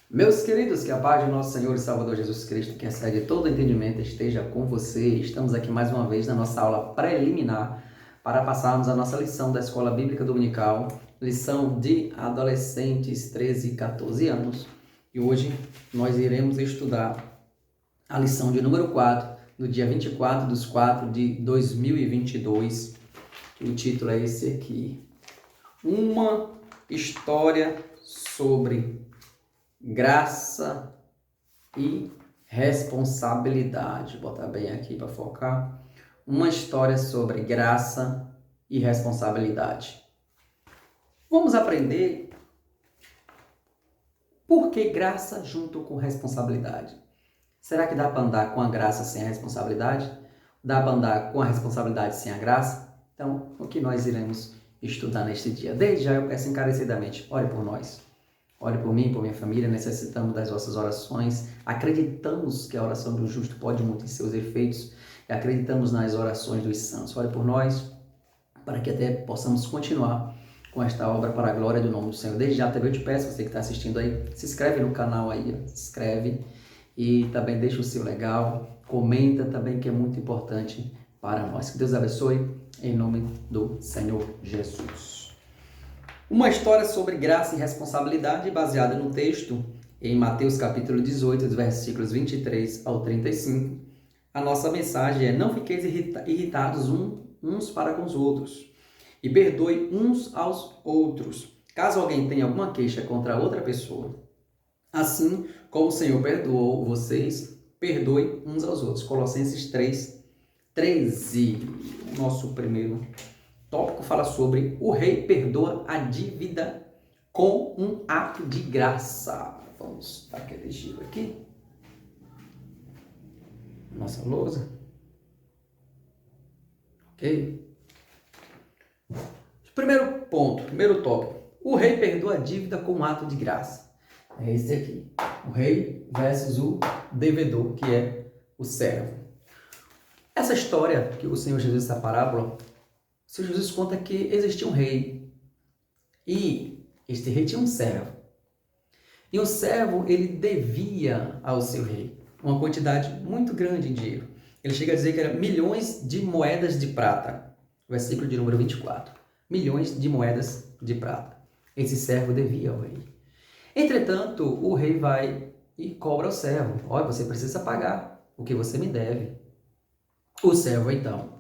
Meus queridos, que a paz do nosso Senhor e Salvador Jesus Cristo, que excede todo entendimento, esteja com você. Estamos aqui mais uma vez na nossa aula preliminar para passarmos a nossa lição da Escola Bíblica Dominical, lição de adolescentes 13 e 14 anos. E hoje nós iremos estudar a lição de número 4, do dia 24/4 de 2022. O título é esse aqui: Uma história sobre graça e responsabilidade. Vou botar bem aqui para focar. Uma história sobre graça e responsabilidade. Vamos aprender por que graça junto com responsabilidade. Será que dá para andar com a graça sem a responsabilidade? Dá para andar com a responsabilidade sem a graça? Então, o que nós iremos estudar neste dia? Desde já eu peço encarecidamente, ore por nós. Ore por mim, por minha família, necessitamos das vossas orações. Acreditamos que a oração do justo pode muito em seus efeitos e acreditamos nas orações dos santos. Ore por nós, para que até possamos continuar com esta obra para a glória do nome do Senhor. Desde já também eu te peço, você que está assistindo aí, se inscreve no canal aí, se inscreve e também deixa o seu legal, comenta também, que é muito importante para nós. Que Deus abençoe, em nome do Senhor Jesus. Uma história sobre graça e responsabilidade baseada no texto em Mateus capítulo 18, dos versículos 23 ao 35. A nossa mensagem é: não fiqueis irritados uns para com os outros e perdoe uns aos outros, caso alguém tenha alguma queixa contra outra pessoa. Assim como o Senhor perdoou vocês, perdoe uns aos outros. Colossenses 3:13. O nosso primeiro tópico fala sobre o rei perdoa a dívida com um ato de graça. Vamos dar aquele giro aqui. Nossa lousa. Ok? Primeiro ponto, primeiro tópico. O rei perdoa a dívida com um ato de graça. É esse aqui. O rei versus o devedor, que é o servo. Essa história que o Senhor Jesus, essa parábola, o Senhor Jesus conta que existia um rei e este rei tinha um servo. E o servo, ele devia ao seu rei uma quantidade muito grande de dinheiro. Ele chega a dizer que era milhões de moedas de prata. Versículo de número 24. Milhões de moedas de prata. Esse servo devia ao rei. Entretanto, o rei vai e cobra ao servo: olha, você precisa pagar o que você me deve. O servo, então,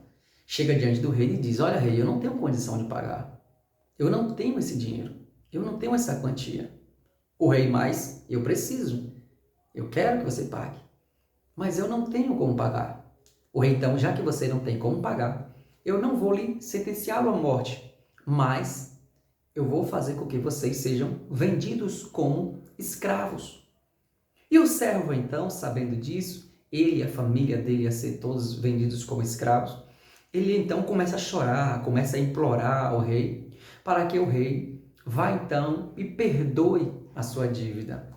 chega diante do rei e diz: olha, rei, eu não tenho condição de pagar. Eu não tenho esse dinheiro. Eu não tenho essa quantia. O rei: mas eu preciso. Eu quero que você pague. Mas eu não tenho como pagar. O rei: então, já que você não tem como pagar, eu não vou lhe sentenciá-lo à morte, mas eu vou fazer com que vocês sejam vendidos como escravos. E o servo, então, sabendo disso, ele e a família dele ia ser todos vendidos como escravos. Ele então começa a chorar, começa a implorar ao rei, para que o rei vá então e perdoe a sua dívida.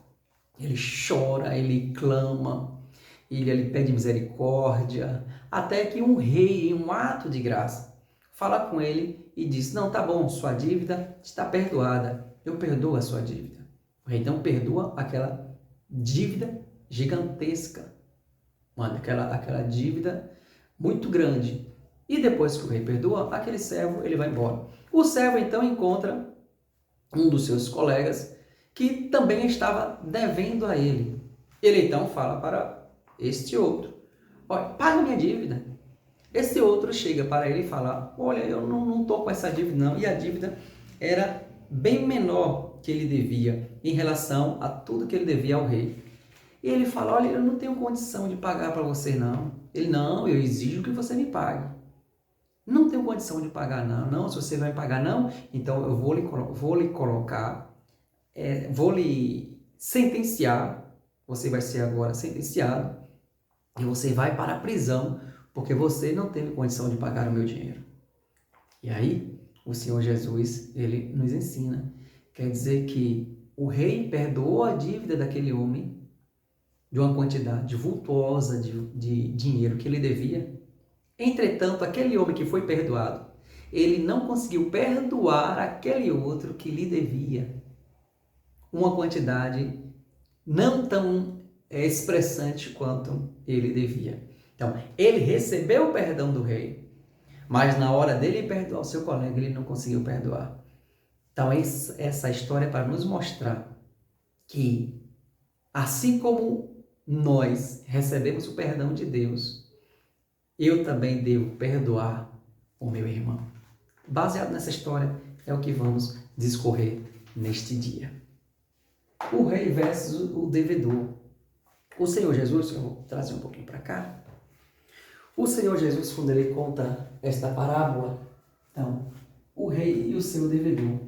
Ele chora, ele clama, ele pede misericórdia, até que um rei, em um ato de graça, fala com ele e diz: não, tá bom, sua dívida está perdoada, eu perdoo a sua dívida. O rei então perdoa aquela dívida gigantesca, aquela dívida muito grande. E depois que o rei perdoa, aquele servo, ele vai embora. O servo então encontra um dos seus colegas que também estava devendo a ele. Ele então fala para este outro: olha, paga minha dívida. Esse outro chega para ele e fala: olha, eu não estou com essa dívida não. E a dívida era bem menor que ele devia em relação a tudo que ele devia ao rei. E ele fala: olha, eu não tenho condição de pagar para você não. Ele: não, eu exijo que você me pague. Não tenho condição de pagar não. Não, se você vai pagar não, então eu vou lhe colocar, vou lhe sentenciar. Você vai ser agora sentenciado e você vai para a prisão, porque você não teve condição de pagar o meu dinheiro. E aí, o Senhor Jesus, ele nos ensina. Quer dizer que o rei perdoou a dívida daquele homem de uma quantidade vultuosa de dinheiro que ele devia. Entretanto, aquele homem que foi perdoado, ele não conseguiu perdoar aquele outro que lhe devia uma quantidade não tão expressante quanto ele devia. Então, ele recebeu o perdão do rei, mas na hora dele perdoar o seu colega, ele não conseguiu perdoar. Então, essa história é para nos mostrar que, assim como nós recebemos o perdão de Deus, eu também devo perdoar o meu irmão. Baseado nessa história, é o que vamos discorrer neste dia. O rei versus o devedor. O Senhor Jesus, eu vou trazer um pouquinho para cá. O Senhor Jesus, quando ele conta esta parábola, então, o rei e o seu devedor,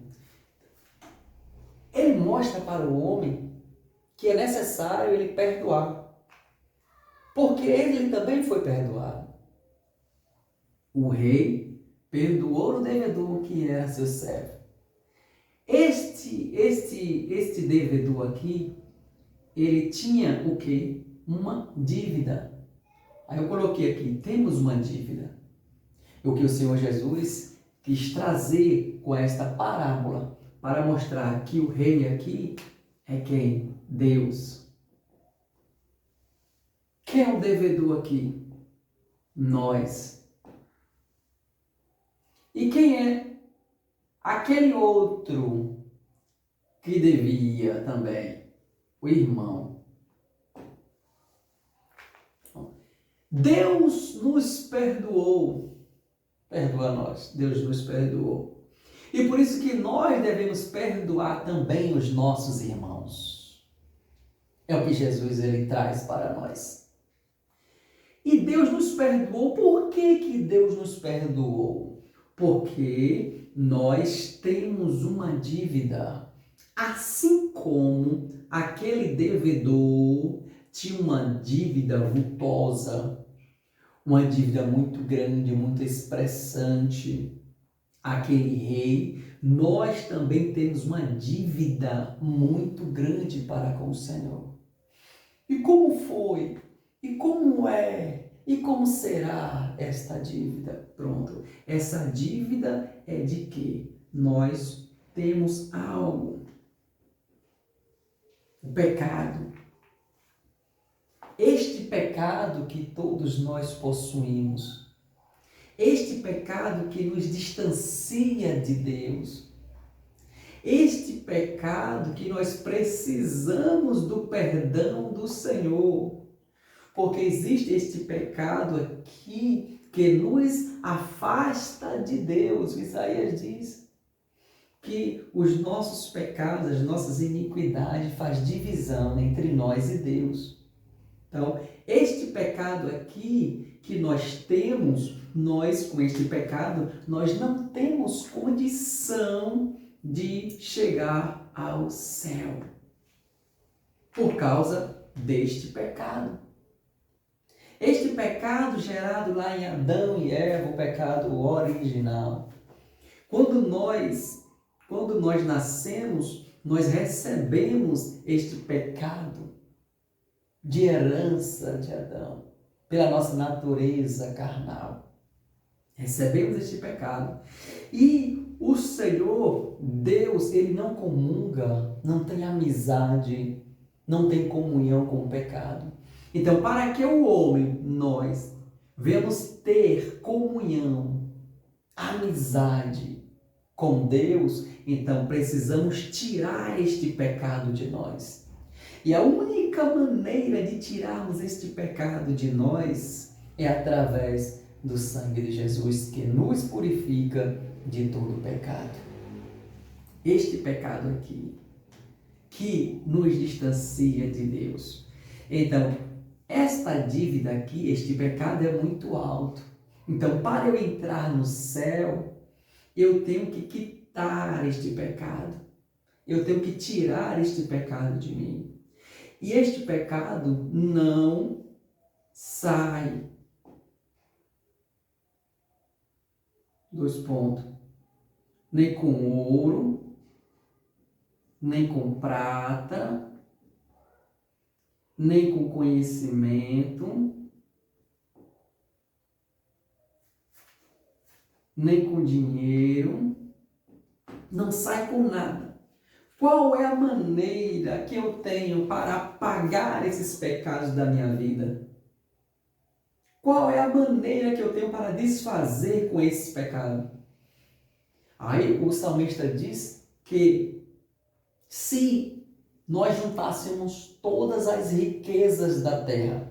ele mostra para o homem que é necessário ele perdoar, porque ele também foi perdoado. O rei perdoou o devedor que era seu servo. Este devedor aqui, ele tinha o quê? Uma dívida. Aí eu coloquei aqui, temos uma dívida. O que o Senhor Jesus quis trazer com esta parábola para mostrar que o rei aqui é quem? Deus. Quem é o devedor aqui? Nós. E quem é aquele outro que devia também? O irmão. Deus nos perdoou. Perdoa nós. Deus nos perdoou. E por isso que nós devemos perdoar também os nossos irmãos. É o que Jesus ele traz para nós. E Deus nos perdoou. Por que Deus nos perdoou? Porque nós temos uma dívida. Assim como aquele devedor tinha uma dívida vultosa, uma dívida muito grande, muito expressante, aquele rei, nós também temos uma dívida muito grande para com o Senhor. E como foi? E como é? E como será esta dívida? Pronto. Essa dívida é de que nós temos algo. O pecado. Este pecado que todos nós possuímos. Este pecado que nos distancia de Deus. Este pecado que nós precisamos do perdão do Senhor. Porque existe este pecado aqui que nos afasta de Deus. Isaías diz que os nossos pecados, as nossas iniquidades faz divisão entre nós e Deus. Então, este pecado aqui que nós temos, nós com este pecado, nós não temos condição de chegar ao céu por causa deste pecado. Este pecado gerado lá em Adão e Eva, o pecado original. Quando nós nascemos, nós recebemos este pecado de herança de Adão, pela nossa natureza carnal. Recebemos este pecado. E o Senhor, Deus, ele não comunga, não tem amizade, não tem comunhão com o pecado. Então, para que o homem, nós, venhamos ter comunhão, amizade com Deus, então precisamos tirar este pecado de nós. E a única maneira de tirarmos este pecado de nós é através do sangue de Jesus, que nos purifica de todo pecado. Este pecado aqui, que nos distancia de Deus. Então, esta dívida aqui, este pecado é muito alto. Então, para eu entrar no céu, eu tenho que quitar este pecado. Eu tenho que tirar este pecado de mim. E este pecado não sai. 2 pontos. Nem com ouro, nem com prata, nem com conhecimento, nem com dinheiro. Não sai com nada. Qual é a maneira que eu tenho para apagar esses pecados da minha vida? Qual é a maneira que eu tenho para desfazer com esses pecados? Aí o salmista diz que se nós juntássemos todas as riquezas da terra,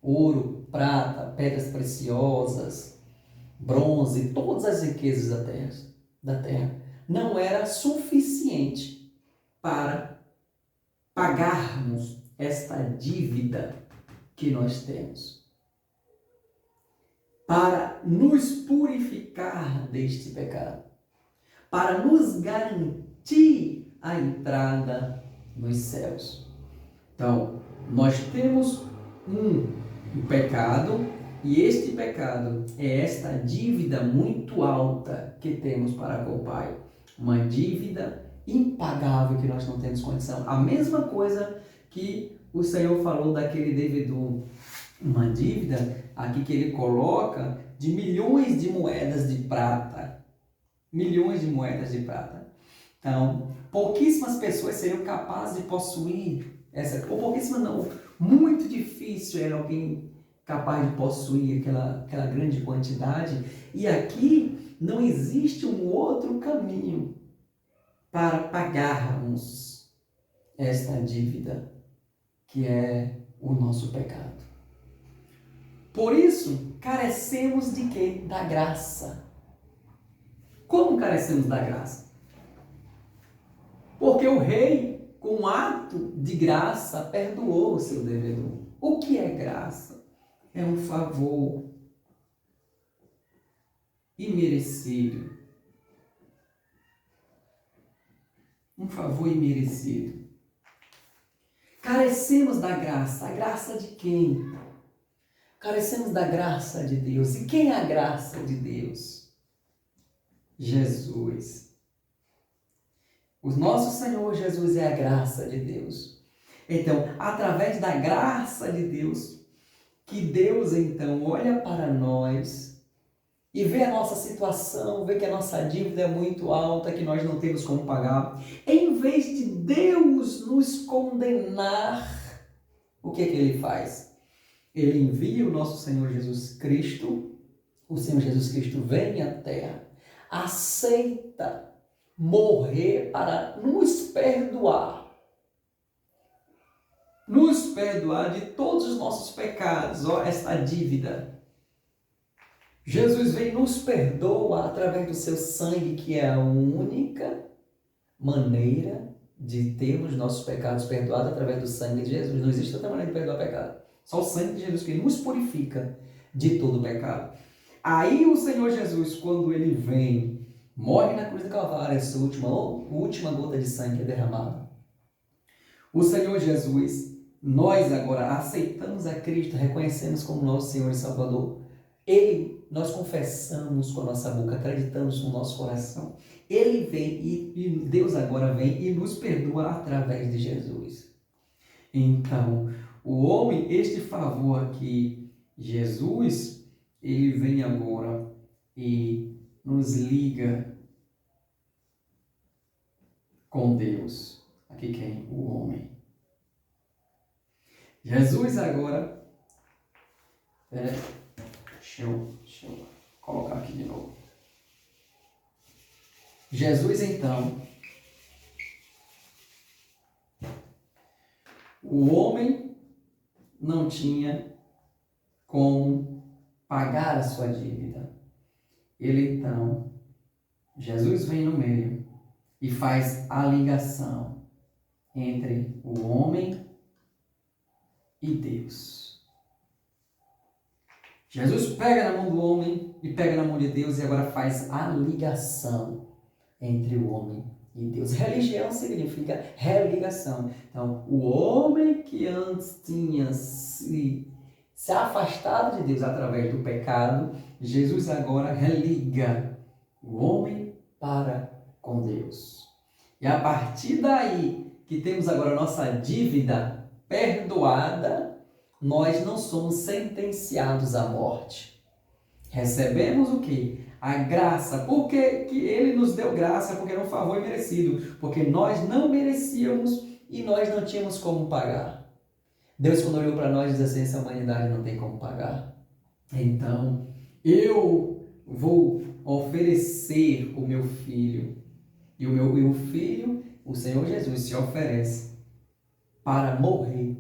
ouro, prata, pedras preciosas, bronze, todas as riquezas da terra, não era suficiente para pagarmos esta dívida que nós temos, para nos purificar deste pecado, para nos garantir a entrada nos céus. Então, nós temos um pecado, e este pecado é esta dívida muito alta que temos para com o Pai. Uma dívida impagável que nós não temos condição. A mesma coisa que o Senhor falou daquele devedor. Uma dívida aqui que ele coloca de milhões de moedas de prata. Milhões de moedas de prata. Então, pouquíssimas pessoas seriam capazes de possuir essa, ou pouquíssimas não, muito difícil era alguém capaz de possuir aquela grande quantidade. E aqui não existe um outro caminho para pagarmos esta dívida, que é o nosso pecado. Por isso, carecemos de quê? Da graça. Como carecemos da graça? Porque o rei, com um ato de graça, perdoou o seu devedor. O que é graça? É um favor imerecido. Um favor imerecido. Carecemos da graça. A graça de quem? Carecemos da graça de Deus. E quem é a graça de Deus? Jesus. O nosso Senhor Jesus é a graça de Deus. Então, através da graça de Deus, que Deus então olha para nós e vê a nossa situação, vê que a nossa dívida é muito alta, que nós não temos como pagar. Em vez de Deus nos condenar, o que é que Ele faz? Ele envia o nosso Senhor Jesus Cristo. O Senhor Jesus Cristo vem à terra, aceita morrer para nos perdoar de todos os nossos pecados, esta dívida. Jesus vem e nos perdoa através do seu sangue, que é a única maneira de termos nossos pecados perdoados através do sangue de Jesus. Não existe outra maneira de perdoar pecado. Só o sangue de Jesus que nos purifica de todo pecado. Aí o Senhor Jesus, quando ele vem, morre na cruz do Calvário, essa última gota de sangue é derramada. O Senhor Jesus, nós agora aceitamos a Cristo, reconhecemos como nosso Senhor e Salvador. Nós confessamos com a nossa boca, acreditamos no nosso coração. Ele vem e Deus agora vem e nos perdoa através de Jesus. Então, o homem, este favor aqui, Jesus, ele vem agora e nos liga com Deus. Aqui quem? O homem. Jesus agora... Deixa eu colocar aqui de novo. Jesus, então, o homem não tinha como pagar a sua dívida. Ele, então, Jesus vem no meio e faz a ligação entre o homem e Deus. Jesus pega na mão do homem e pega na mão de Deus e agora faz a ligação entre o homem e Deus. Religião significa religação. Então, o homem que antes tinha se afastado de Deus através do pecado, Jesus agora religa o homem para com Deus. E a partir daí que temos agora a nossa dívida perdoada, nós não somos sentenciados à morte. Recebemos o quê? a graça. Por que que ele nos deu graça? Porque era um favor imerecido. Porque nós não merecíamos e nós não tínhamos como pagar. Deus, quando olhou para nós, diz assim: essa humanidade não tem como pagar. Então, eu vou oferecer o meu filho. E o filho, o Senhor Jesus, se oferece para morrer,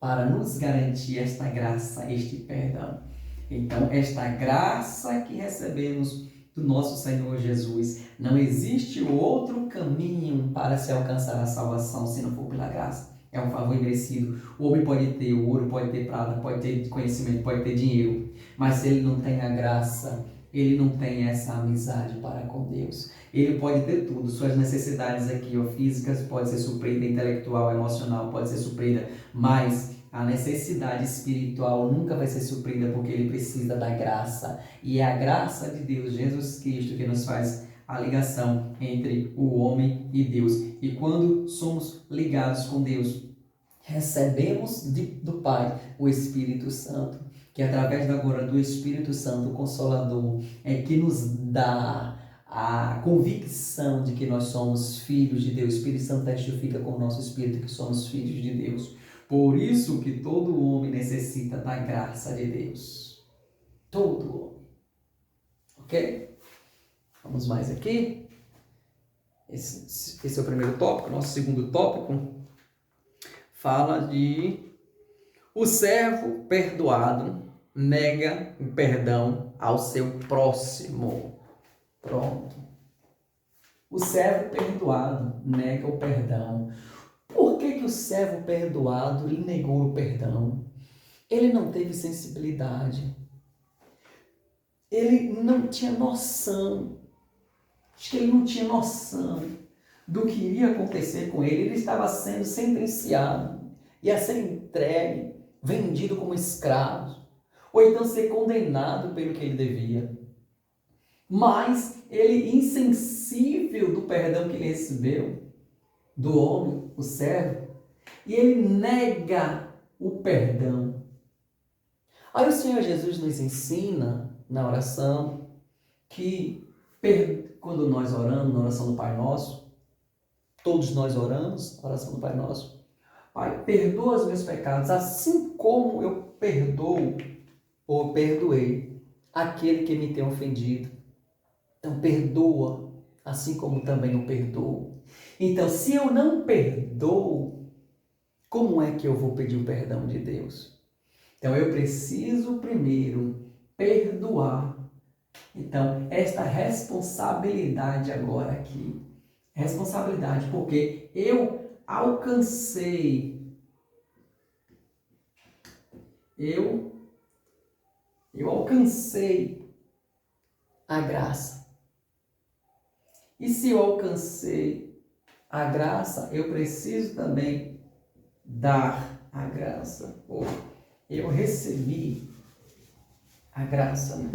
para nos garantir esta graça, este perdão. Então, esta graça que recebemos do nosso Senhor Jesus, não existe outro caminho para se alcançar a salvação se não for pela graça. É um favor imerecido. O homem pode ter ouro, pode ter prata, pode ter conhecimento, pode ter dinheiro, mas se ele não tem a graça, ele não tem essa amizade para com Deus. Ele pode ter tudo, suas necessidades aqui, físicas, pode ser suprida, intelectual, emocional, pode ser suprida, mas a necessidade espiritual nunca vai ser suprida porque ele precisa da graça. E é a graça de Deus, Jesus Cristo, que nos faz a ligação entre o homem e Deus. E quando somos ligados com Deus, recebemos do Pai o Espírito Santo, que através agora do Espírito Santo, o Consolador, é que nos dá a convicção de que nós somos filhos de Deus. O Espírito Santo testifica com o nosso espírito que somos filhos de Deus. Por isso que todo homem necessita da graça de Deus. Todo homem. Ok? Vamos mais aqui. Esse é o primeiro tópico. Nosso segundo tópico fala de o servo perdoado nega o perdão ao seu próximo. Pronto. O servo perdoado nega o perdão. Por que o servo perdoado lhe negou o perdão? Ele não teve sensibilidade. Ele não tinha noção. Acho que ele não tinha noção do que iria acontecer com ele. Ele estava sendo sentenciado, ia ser entregue, vendido como escravo, ou então ser condenado pelo que ele devia. Mas ele, insensível do perdão que ele recebeu do homem, o servo, e ele nega o perdão. Aí o Senhor Jesus nos ensina na oração que quando nós oramos, na oração do Pai Nosso, todos nós oramos, na oração do Pai Nosso: Pai, perdoa os meus pecados, assim como eu perdoo ou perdoei aquele que me tem ofendido. Então perdoa, assim como também eu perdoo. Então, se eu não perdoo, como é que eu vou pedir o perdão de Deus? Então, eu preciso primeiro perdoar. Então, esta responsabilidade agora aqui, responsabilidade, porque eu alcancei, eu alcancei a graça. E se eu alcancei a graça, eu preciso também dar a graça. Ou eu recebi a graça, né?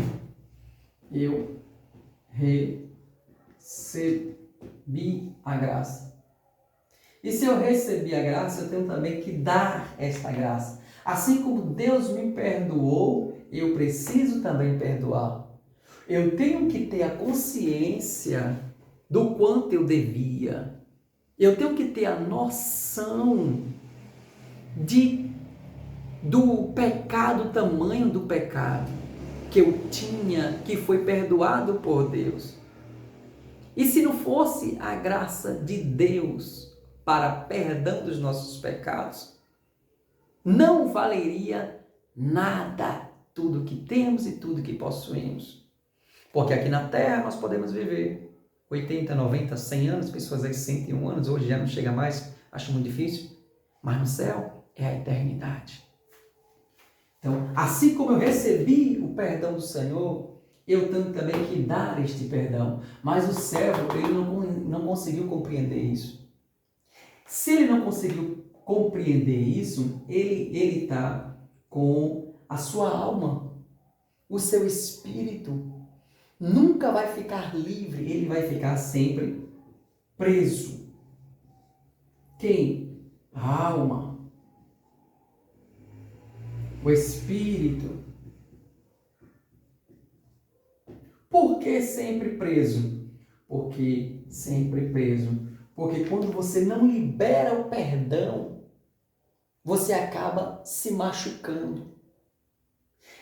Eu recebi a graça. E se eu recebi a graça, eu tenho também que dar esta graça. Assim como Deus me perdoou, eu preciso também perdoar. Eu tenho que ter a consciência do quanto eu devia. Eu tenho que ter a noção do pecado, o tamanho do pecado que eu tinha, que foi perdoado por Deus. E se não fosse a graça de Deus para perdão dos nossos pecados, não valeria nada tudo que temos e tudo que possuímos. Porque aqui na Terra nós podemos viver 80, 90, 100 anos, pessoas aí 101 anos, hoje já não chega mais, acho muito difícil, mas no céu é a eternidade. Então, assim como eu recebi o perdão do Senhor, eu tenho também que dar este perdão. Mas o servo, ele não conseguiu compreender isso. Se ele não conseguiu compreender isso, ele está com a sua alma, o seu espírito, nunca vai ficar livre, ele vai ficar sempre preso. Quem? A alma. O espírito. Por que sempre preso? Porque sempre preso. Porque quando você não libera o perdão, você acaba se machucando.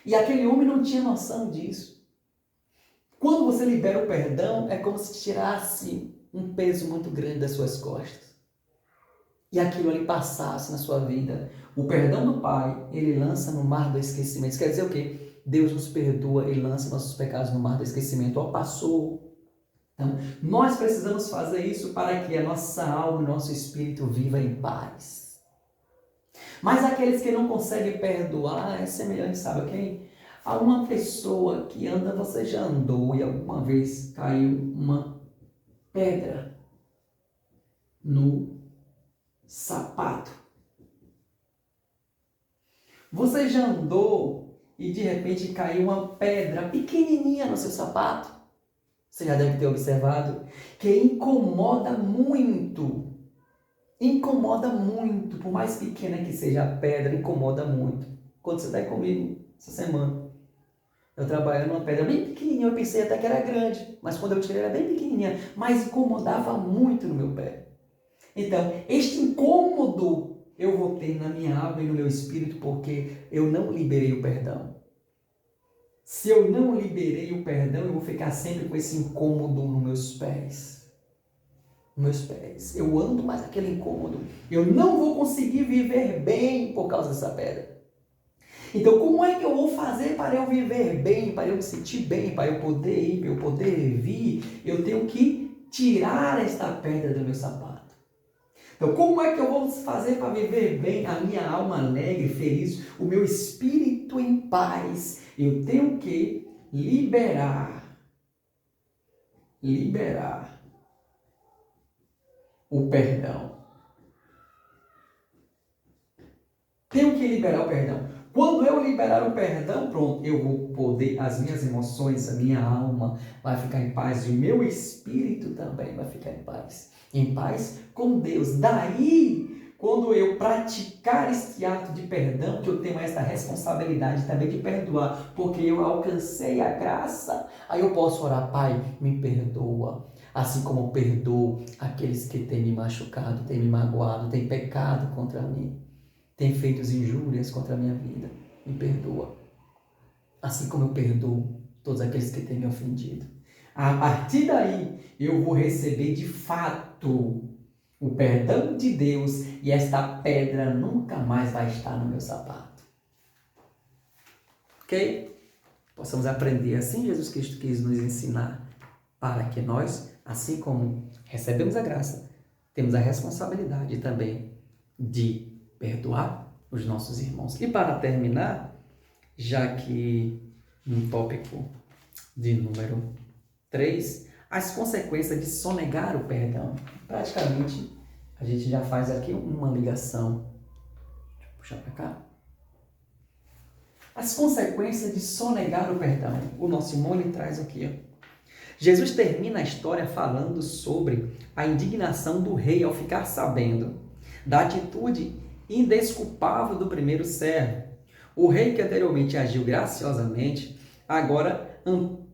E aquele homem não tinha noção disso. Quando você libera o perdão, é como se tirasse um peso muito grande das suas costas. E aquilo ali passasse na sua vida. O perdão do Pai, ele lança no mar do esquecimento. Isso quer dizer o quê? Deus nos perdoa e lança nossos pecados no mar do esquecimento. Ó, passou. Então, nós precisamos fazer isso para que a nossa alma e nosso espírito viva em paz. Mas aqueles que não conseguem perdoar é semelhante, sabe a quem? A uma pessoa que anda, você já andou e alguma vez caiu uma pedra no sapato. Você já andou e de repente caiu uma pedra pequenininha no seu sapato? Você já deve ter observado que incomoda muito. Incomoda muito, por mais pequena que seja a pedra, incomoda muito. Quando você está comigo essa semana, eu trabalhando numa pedra bem pequenininha, eu pensei até que era grande, mas quando eu tirei era bem pequenininha, mas incomodava muito no meu pé. Então, este incômodo eu vou ter na minha alma e no meu espírito porque eu não liberei o perdão. Se eu não liberei o perdão, eu vou ficar sempre com esse incômodo nos meus pés. Meus pés. Eu ando mais aquele incômodo. Eu não vou conseguir viver bem por causa dessa pedra. Então, como é que eu vou fazer para eu viver bem, para eu me sentir bem, para eu poder ir, para eu poder vir? Eu tenho que tirar esta pedra do meu sapato. Então, como é que eu vou fazer para viver bem a minha alma alegre, feliz, o meu espírito em paz? Eu tenho que liberar o perdão. Tenho que liberar o perdão. Quando eu liberar o perdão, pronto, eu vou poder, as minhas emoções, a minha alma vai ficar em paz e o meu espírito também vai ficar em paz. Em paz com Deus. Daí, quando eu praticar este ato de perdão, que eu tenho esta responsabilidade também de perdoar, porque eu alcancei a graça, aí eu posso orar, Pai, me perdoa. Assim como eu perdoo aqueles que têm me machucado, têm me magoado, têm pecado contra mim, têm feito injúrias contra a minha vida. Me perdoa. Assim como eu perdoo todos aqueles que têm me ofendido. A partir daí, eu vou receber de fato o perdão de Deus e esta pedra nunca mais vai estar no meu sapato. Ok? Possamos aprender assim Jesus Cristo quis nos ensinar, para que nós, assim como recebemos a graça, temos a responsabilidade também de perdoar os nossos irmãos. E para terminar, já que no tópico de número 3, as consequências de sonegar o perdão. Praticamente, a gente já faz aqui uma ligação. Deixa eu puxar para cá. As consequências de sonegar o perdão. O nosso irmão ele traz aqui. Jesus termina a história falando sobre a indignação do rei ao ficar sabendo da atitude indesculpável do primeiro servo. O rei que anteriormente agiu graciosamente, agora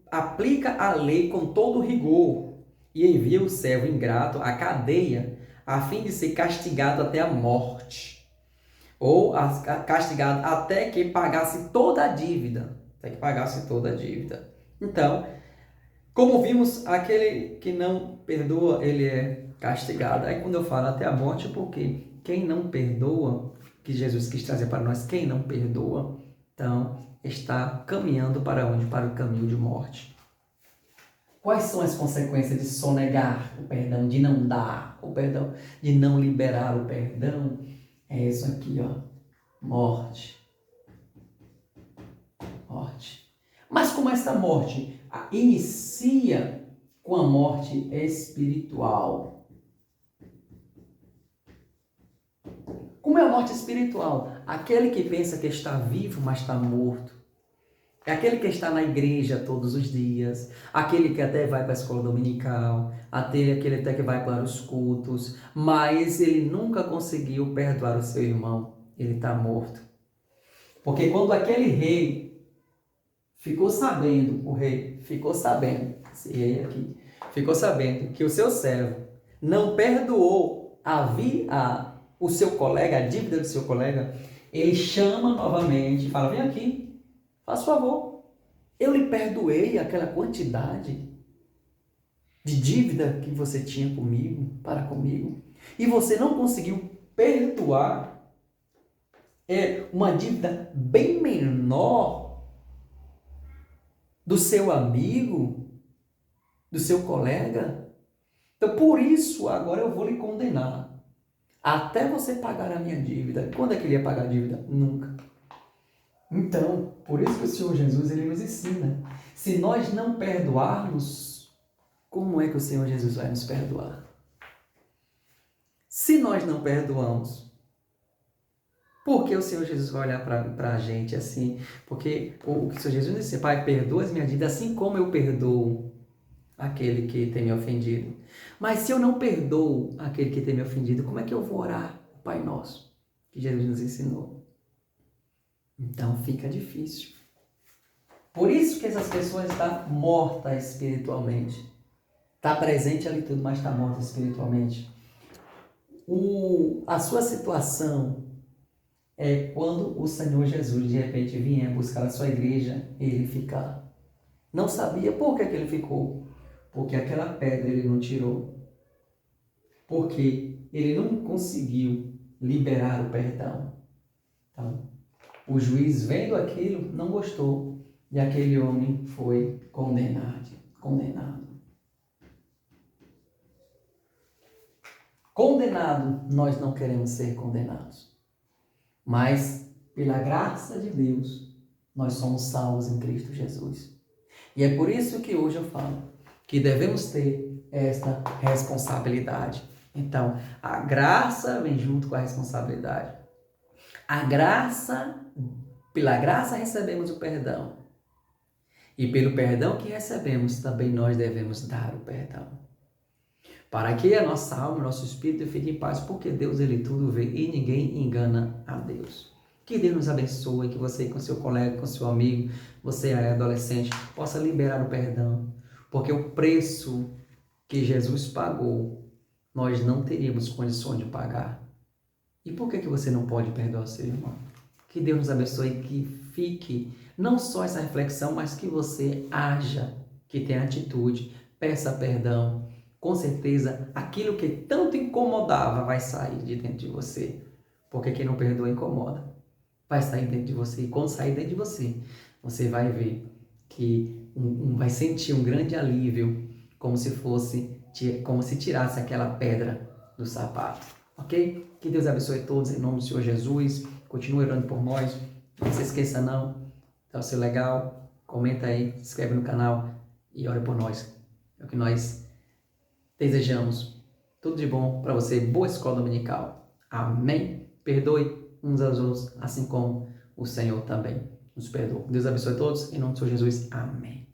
aplica a lei com todo rigor e envia o servo ingrato à cadeia a fim de ser castigado até a morte, ou castigado até que pagasse toda a dívida. Então, como vimos, aquele que não perdoa, ele é castigado. Aí quando eu falo até a morte, porque quem não perdoa, que Jesus quis trazer para nós, quem não perdoa, então está caminhando para onde? Para o caminho de morte. Quais são as consequências de sonegar o perdão, de não dar o perdão, de não liberar o perdão? É isso aqui, ó. Morte. Morte. Mas como essa morte inicia com a morte espiritual? Como é a morte espiritual? Aquele que pensa que está vivo, mas está morto. É aquele que está na igreja todos os dias, aquele que até vai para a escola dominical, aquele até que vai para os cultos, mas ele nunca conseguiu perdoar o seu irmão. Ele está morto. Porque quando aquele rei ficou sabendo, o rei ficou sabendo, esse rei aqui, ficou sabendo que o seu servo não perdoou o seu colega, a dívida do seu colega, ele chama novamente e fala, vem aqui, faz favor, eu lhe perdoei aquela quantidade de dívida que você tinha comigo, para comigo, e você não conseguiu perdoar uma dívida bem menor do seu amigo, do seu colega. Então, por isso, agora eu vou lhe condenar. Até você pagar a minha dívida. Quando é que ele ia pagar a dívida? Nunca. Então, por isso que o Senhor Jesus, ele nos ensina. Se nós não perdoarmos, como é que o Senhor Jesus vai nos perdoar? Se nós não perdoamos, por que o Senhor Jesus vai olhar para a gente assim? Porque o que o Senhor Jesus disse, Pai, perdoa as minhas dívidas assim como eu perdoo aquele que tem me ofendido. Mas se eu não perdoo aquele que tem me ofendido, como é que eu vou orar o Pai Nosso, que Jesus nos ensinou? Então fica difícil. Por isso que essas pessoas estão mortas espiritualmente. Está presente ali tudo, mas está morta espiritualmente. A sua situação é quando o Senhor Jesus de repente vier buscar a sua igreja e ele ficar. Não sabia por que ele ficou. Porque aquela pedra ele não tirou. Porque ele não conseguiu liberar o perdão. Então, o juiz vendo aquilo não gostou. E aquele homem foi condenado. Condenado, nós não queremos ser condenados. Mas, pela graça de Deus, nós somos salvos em Cristo Jesus. E é por isso que hoje eu falo que devemos ter esta responsabilidade. Então, a graça vem junto com a responsabilidade. Pela graça recebemos o perdão. E pelo perdão que recebemos, também nós devemos dar o perdão. Para que a nossa alma, nosso espírito fique em paz, porque Deus, ele tudo vê e ninguém engana a Deus. Que Deus nos abençoe, que você com seu colega, com seu amigo, você é adolescente, possa liberar o perdão. Porque o preço que Jesus pagou, nós não teríamos condições de pagar. E por que você não pode perdoar o seu irmão? Que Deus nos abençoe, que fique não só essa reflexão, mas que você haja, que tenha atitude, peça perdão. Com certeza, aquilo que tanto incomodava vai sair de dentro de você. Porque quem não perdoa incomoda. Vai sair dentro de você. E quando sair dentro de você, você vai ver que vai sentir um grande alívio, como se tirasse aquela pedra do sapato. Ok? Que Deus abençoe todos em nome do Senhor Jesus. Continue orando por nós. Não se esqueça não. Dá o seu legal. Comenta aí, se inscreve no canal e ore por nós. É o que nós desejamos. Tudo de bom para você. Boa escola dominical. Amém. Perdoe uns aos outros, assim como o Senhor também nos perdoa. Deus abençoe todos. Em nome do Senhor Jesus. Amém.